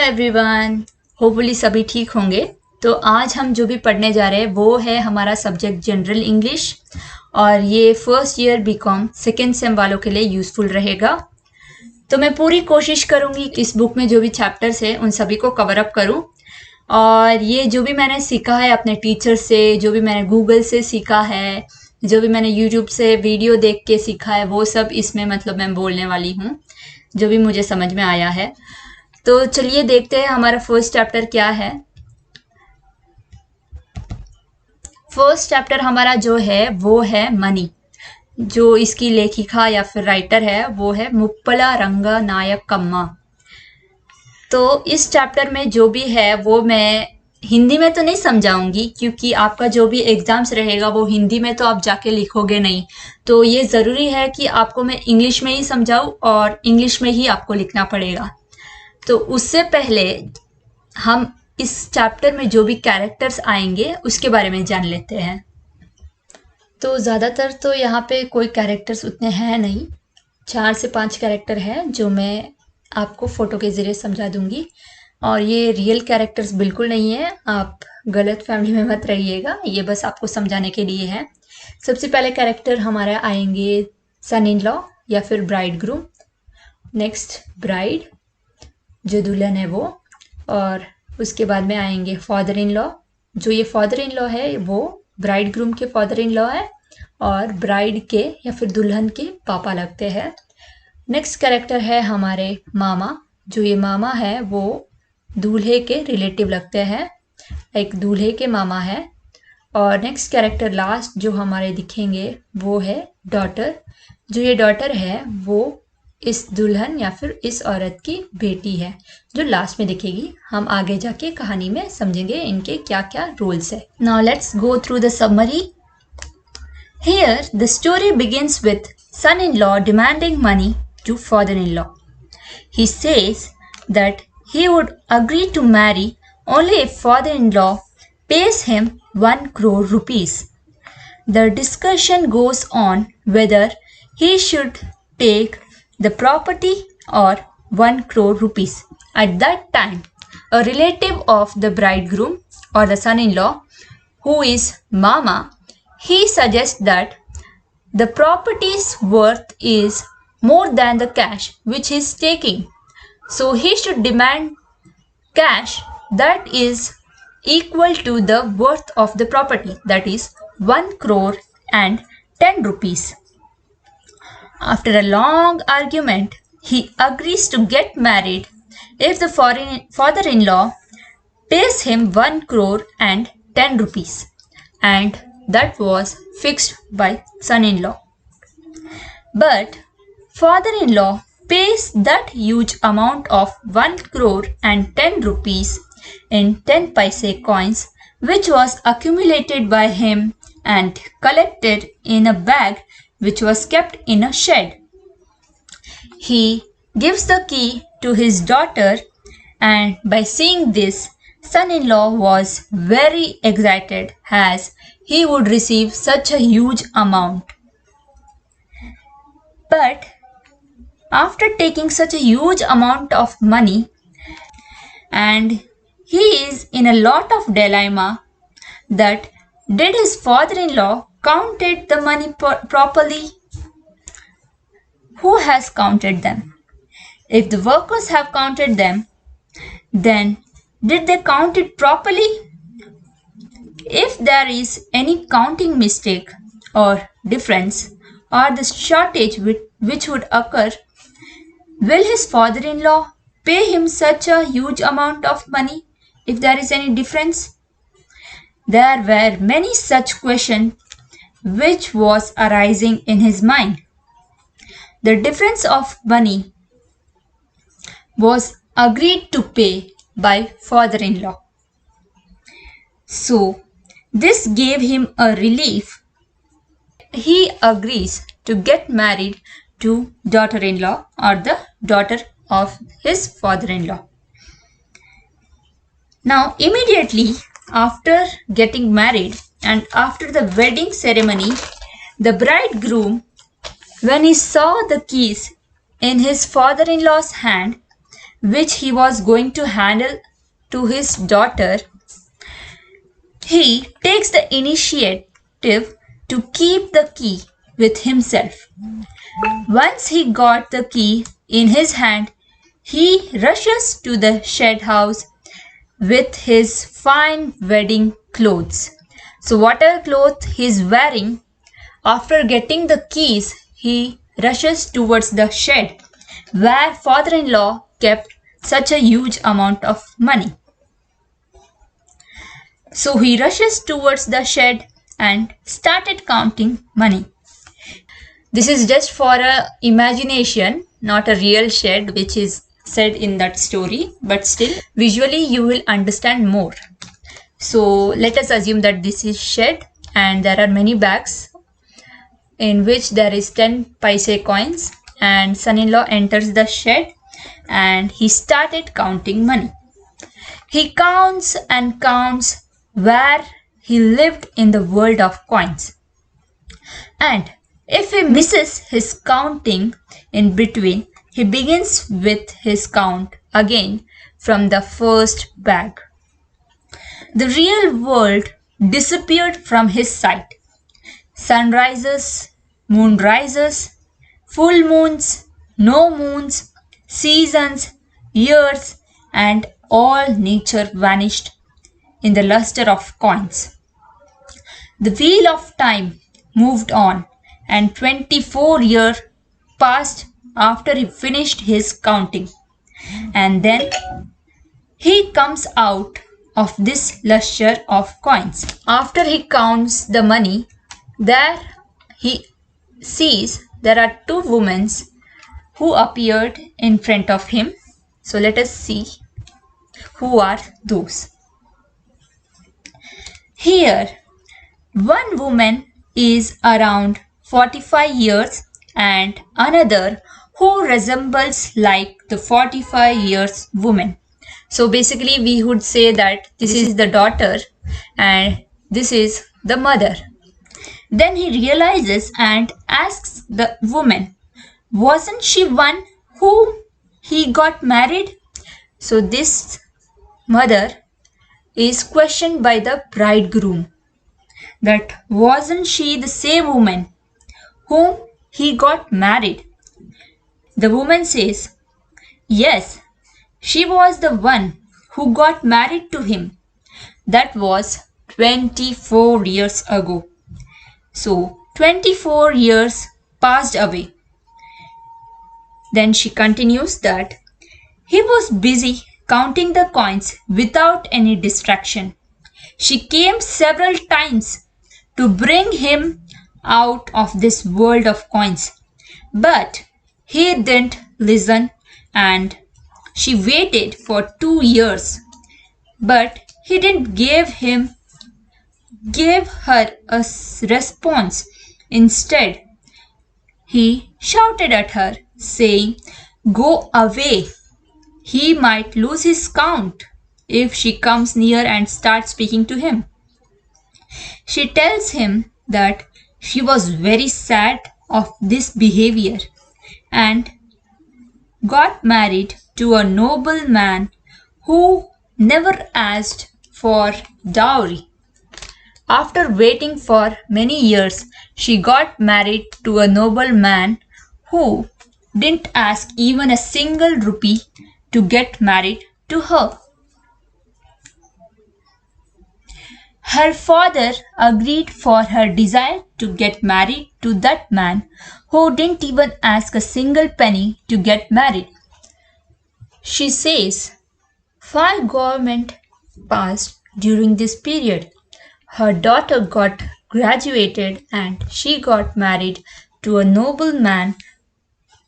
Everyone, hopefully सभी ठीक होंगे। तो आज हम जो भी पढ़ने जा रहे हैं वो है हमारा सब्जेक्ट जनरल इंग्लिश और ये first year BCom second sem वालों के लिए यूज़फुल रहेगा। तो मैं पूरी कोशिश करूँगी इस बुक में जो भी चैप्टर्स है उन सभी को कवर अप करूँ। और ये जो भी मैंने सीखा है अपने टीचर से, जो भी मैंने गूगल से सीखा है, जो भी मैंने यूट्यूब से वीडियो देख के सीखा है, वो सब इसमें मतलब मैं बोलने वाली हूँ, जो भी मुझे समझ में आया है। तो चलिए देखते हैं हमारा फर्स्ट चैप्टर क्या है। फर्स्ट चैप्टर हमारा जो है वो है मनी। जो इसकी लेखिका या फिर राइटर है वो है मुप्पला रंगा नायकम्मा। तो इस चैप्टर में जो भी है वो मैं हिंदी में तो नहीं समझाऊंगी, क्योंकि आपका जो भी एग्जाम्स रहेगा वो हिंदी में तो आप जाके लिखोगे नहीं। तो ये ज़रूरी है कि आपको मैं इंग्लिश में ही समझाऊँ और इंग्लिश में ही आपको लिखना पड़ेगा। तो उससे पहले हम इस चैप्टर में जो भी कैरेक्टर्स आएंगे उसके बारे में जान लेते हैं। तो ज़्यादातर तो यहाँ पे कोई कैरेक्टर्स उतने हैं नहीं, 4 से 5 कैरेक्टर हैं जो मैं आपको फ़ोटो के ज़रिए समझा दूंगी। और ये रियल कैरेक्टर्स बिल्कुल नहीं है, आप गलत फैमिली में मत रहिएगा, ये बस आपको समझाने के लिए है। सबसे पहले कैरेक्टर हमारे आएंगे सन इन लॉ या फिर ब्राइड ग्रूम, नेक्स्ट ब्राइड जो दुल्हन है वो, और उसके बाद में आएंगे फादर इन लॉ। जो ये फादर इन लॉ है वो ब्राइड ग्रूम के फादर इन लॉ है और ब्राइड के या फिर दुल्हन के पापा लगते हैं। नेक्स्ट कैरेक्टर है हमारे मामा। जो ये मामा है वो दूल्हे के रिलेटिव लगते हैं, एक दूल्हे के मामा है। और नेक्स्ट कैरेक्टर लास्ट जो हमारे दिखेंगे वो है डॉटर। जो ये डॉटर है वो इस दुल्हन या फिर इस औरत की बेटी है, जो लास्ट में दिखेगी। हम आगे जाके कहानी में समझेंगे इनके क्या क्या रोल्स है। Now let's go through the summary. Here the story begins with son-in-law demanding money to father-in-law. He says that he would agree to marry only if father-in-law pays him 1 crore rupees. The discussion goes on whether he should take the property or 1 crore rupees. At that time, a relative of the bridegroom or the son-in-law, who is Mama, he suggests that the property's worth is more than the cash which he is taking. So he should demand cash that is equal to the worth of the property, that is 1 crore and 10 rupees. After a long argument, he agrees to get married if the father-in-law pays him 1 crore and 10 rupees, and that was fixed by son-in-law. But father-in-law pays that huge amount of 1 crore and 10 rupees in 10 paise coins, which was accumulated by him and collected in a bag which was kept in a shed. He gives the key to his daughter, and by seeing this, son-in-law was very excited as he would receive such a huge amount. But after taking such a huge amount of money, and he is in a lot of dilemma that did his father-in-law counted the money properly? Who has counted them? If the workers have counted them, then did they count it properly? If there is any counting mistake or difference or the shortage which would occur, will his father-in-law pay him such a huge amount of money if there is any difference? There were many such questions which was arising in his mind. The difference of money was agreed to pay by father-in-law. So this gave him a relief. He agrees to get married to daughter-in-law or the daughter of his father-in-law. Now immediately after getting married and after the wedding ceremony, the bridegroom, when he saw the keys in his father-in-law's hand, which he was going to handle to his daughter, he takes the initiative to keep the key with himself. Once he got the key in his hand, he rushes to the shed house with his fine wedding clothes. So whatever cloth he is wearing, after getting the keys, he rushes towards the shed where father-in-law kept such a huge amount of money. So he rushes towards the shed and started counting money. This is just for a imagination, not a real shed which is said in that story, but still visually you will understand more. So let us assume that this is shed and there are many bags in which there is 10 paise coins, and son-in-law enters the shed and he started counting money. He counts and counts where he lived in the world of coins. And if he misses his counting in between, he begins with his count again from the first bag. The real world disappeared from his sight. Sun rises, moon rises, full moons, no moons, seasons, years, and all nature vanished in the luster of coins. The wheel of time moved on, and 24 years passed after he finished his counting. And then he comes out of this luster of coins. After he counts the money, there he sees there are two women who appeared in front of him. So let us see who are those. Here, one woman is around 45 years and another who resembles like the 45 years woman. So basically we would say that this is the daughter and this is the mother. Then he realizes and asks the woman, wasn't she one whom he got married? So this mother is questioned by the bridegroom, that wasn't she the same woman whom he got married? The woman says, yes, she was the one who got married to him. That was 24 years ago. So 24 years passed away. Then she continues that he was busy counting the coins without any distraction. She came several times to bring him out of this world of coins, but he didn't listen, and she waited for 2 years, but he didn't give her a response. Instead, he shouted at her, saying, go away. He might lose his count if she comes near and starts speaking to him. She tells him that she was very sad of this behavior and got married to a noble man who never asked for dowry. After waiting for many years, she got married to a noble man who didn't ask even a single rupee to get married to her. Her father agreed for her desire to get married to that man who didn't even ask a single penny to get married. She says 5 governments passed during this period. Her daughter got graduated and she got married to a noble man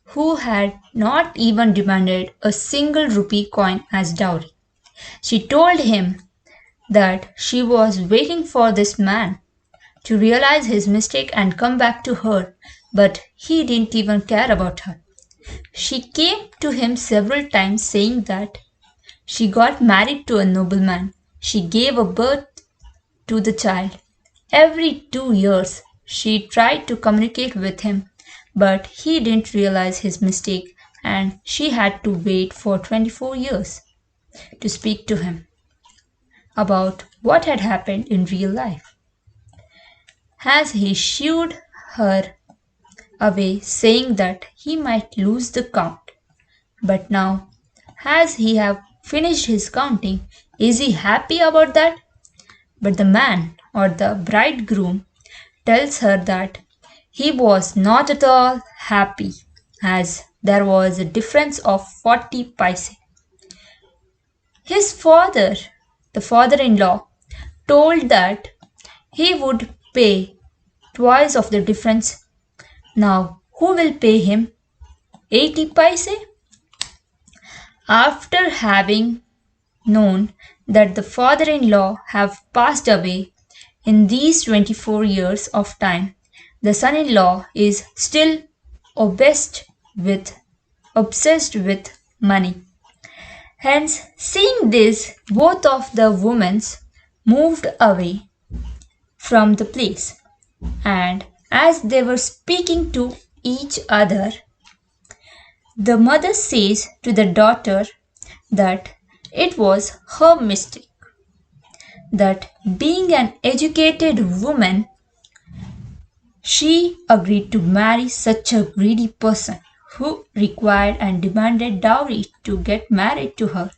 who had not even demanded a single rupee coin as dowry. She told him that she was waiting for this man to realize his mistake and come back to her, but he didn't even care about her. She came to him several times saying that she got married to a nobleman. She gave a birth to the child. Every 2 years, she tried to communicate with him, but he didn't realize his mistake and she had to wait for 24 years to speak to him about what had happened in real life. As he shooed her away, saying that he might lose the count. But now, as he have finished his counting, is he happy about that? But the man or the bridegroom tells her that he was not at all happy, as there was a difference of 40 paise. His father, the father-in-law, told that he would pay twice of the difference. Now, who will pay him 80 paise? After having known that the father-in-law have passed away in these 24 years of time, the son-in-law is still obsessed with money. Hence, seeing this, both of the women moved away from the place, and as they were speaking to each other, the mother says to the daughter that it was her mistake, that being an educated woman, she agreed to marry such a greedy person who required and demanded dowry to get married to her.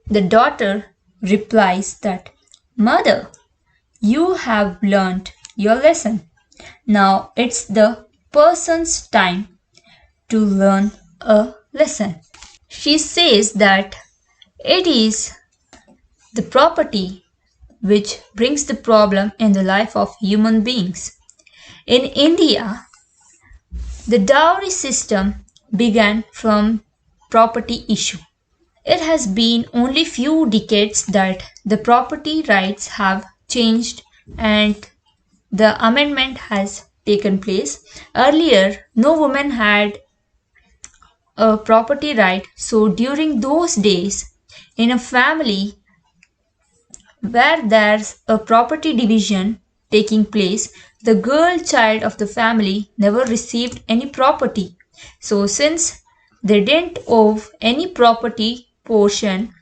The daughter replies that, "Mother, you have learnt your lesson. Now it's the person's time to learn a lesson." She says that it is the property which brings the problem in the life of human beings. In India, the dowry system began from property issue. It has been only few decades that the property rights have changed and the amendment has taken place. Earlier, no woman had a property right, so during those days, in a family where there's a property division taking place, the girl child of the family never received any property. So since they didn't owe any property portion,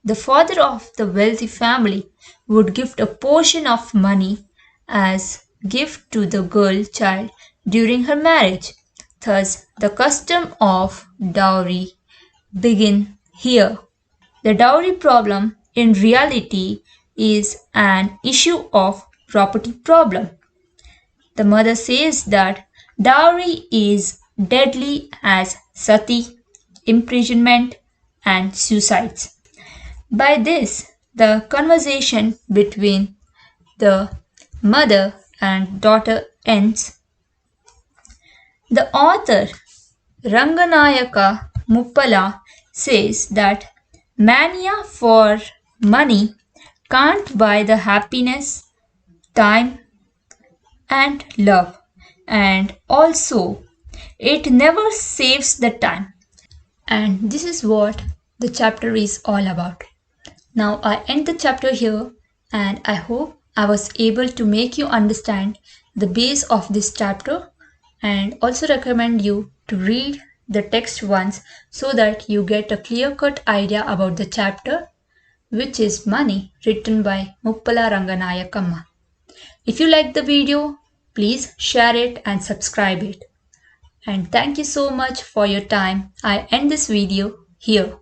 the father of the wealthy family would give a portion of money as gift to the girl child during her marriage. Thus, the custom of dowry begin here. The dowry problem in reality is an issue of property problem. The mother says that dowry is deadly as sati, imprisonment, and suicides. By this, the conversation between the mother and daughter ends. The author Ranganayaka Muppala says that mania for money can't buy the happiness, time, and love, and also it never saves the time. And this is what the chapter is all about. Now I end the chapter here, and I hope I was able to make you understand the base of this chapter, and also recommend you to read the text once so that you get a clear-cut idea about the chapter, which is Money, written by Muppala Ranganayakama. If you like the video, please share it and subscribe it. And thank you so much for your time. I end this video here.